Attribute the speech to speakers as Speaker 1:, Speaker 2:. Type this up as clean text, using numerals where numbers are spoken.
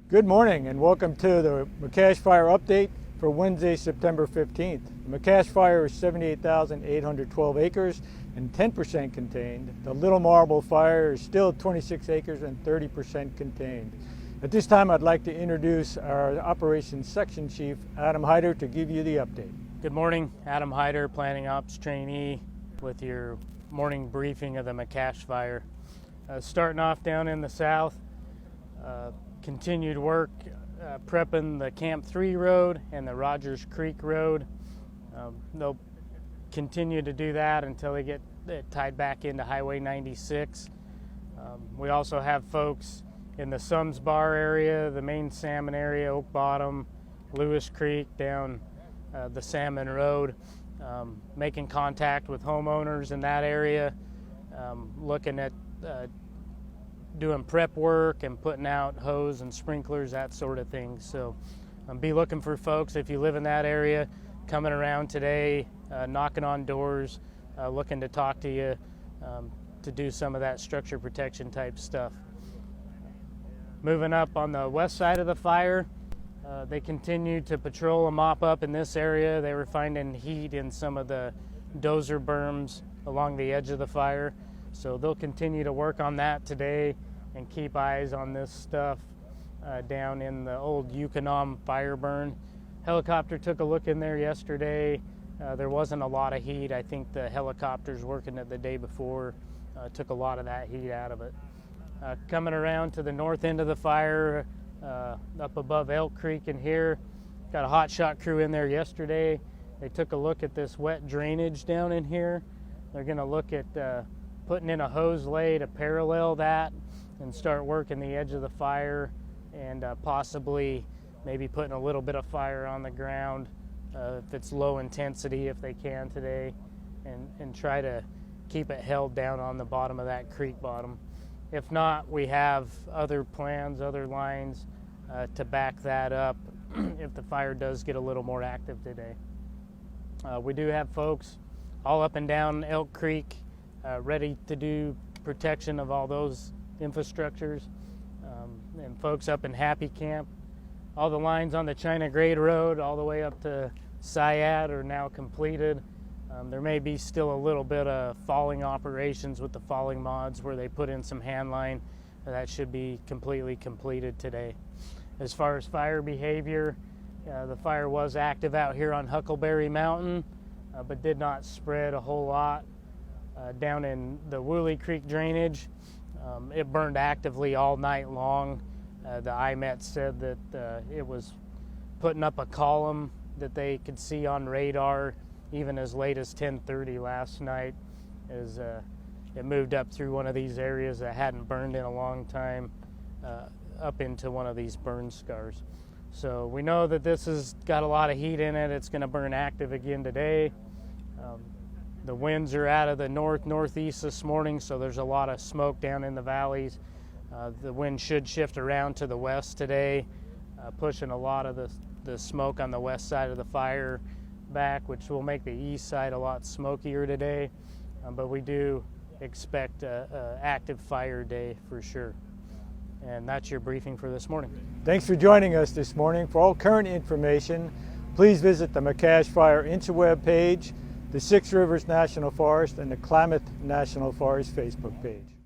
Speaker 1: Good morning and welcome to the McCash Fire Update for Wednesday, September 15th. The McCash Fire is 78,812 acres and 10% contained. The Little Marble Fire is still 26 acres and 30% contained. At this time, I'd like to introduce our Operations Section Chief, Adam Hyder, to give you the update.
Speaker 2: Good morning, Adam Hyder, Planning Ops Trainee, with your morning briefing of the McCash Fire. Starting off down in the south, continued work prepping the Camp 3 road and the Rogers Creek road. They'll continue to do that until they get it tied back into Highway 96. We also have folks in the Sums Bar area, the main salmon area, Oak Bottom, Lewis Creek, down the Salmon Road, making contact with homeowners in that area, looking at doing prep work and putting out hose and sprinklers, that sort of thing. So be looking for folks if you live in that area, coming around today, knocking on doors, looking to talk to you to do some of that structure protection type stuff. Moving up on the west side of the fire, they continue to patrol and mop up in this area. They were finding heat in some of the dozer berms along the edge of the fire. So they'll continue to work on that today and keep eyes on this stuff down in the old Yukonom fire burn. Helicopter took a look in there yesterday. There wasn't a lot of heat. I think the helicopters working it the day before took a lot of that heat out of it. Coming around to the north end of the fire, up above Elk Creek in here, got a hot shot crew in there yesterday. They took a look at this wet drainage down in here. They're going to look at putting in a hose lay to parallel that and start working the edge of the fire, and possibly maybe putting a little bit of fire on the ground if it's low intensity, if they can today, and try to keep it held down on the bottom of that creek bottom. If not, we have other plans, other lines to back that up if the fire does get a little more active today. We do have folks all up and down Elk Creek ready to do protection of all those infrastructures, and folks up in Happy Camp. All the lines on the China Grade Road all the way up to Syad are now completed. There may be still a little bit of falling operations with the falling mods where they put in some hand line. That should be completely completed today. As far as fire behavior, the fire was active out here on Huckleberry Mountain, but did not spread a whole lot. Down in the Wooley Creek drainage, it burned actively all night long. The IMET said that it was putting up a column that they could see on radar even as late as 10:30 last night, as it moved up through one of these areas that hadn't burned in a long time, up into one of these burn scars. So we know that this has got a lot of heat in it. It's going to burn active again today. The winds are out of the northeast this morning, so there's a lot of smoke down in the valleys. The wind should shift around to the west today, pushing a lot of the smoke on the west side of the fire back, which will make the east side a lot smokier today. But we do expect an active fire day for sure. And that's your briefing for this morning.
Speaker 1: Thanks for joining us this morning. For all current information, please visit the McCash Fire Interweb page, the Six Rivers National Forest, and the Klamath National Forest Facebook page.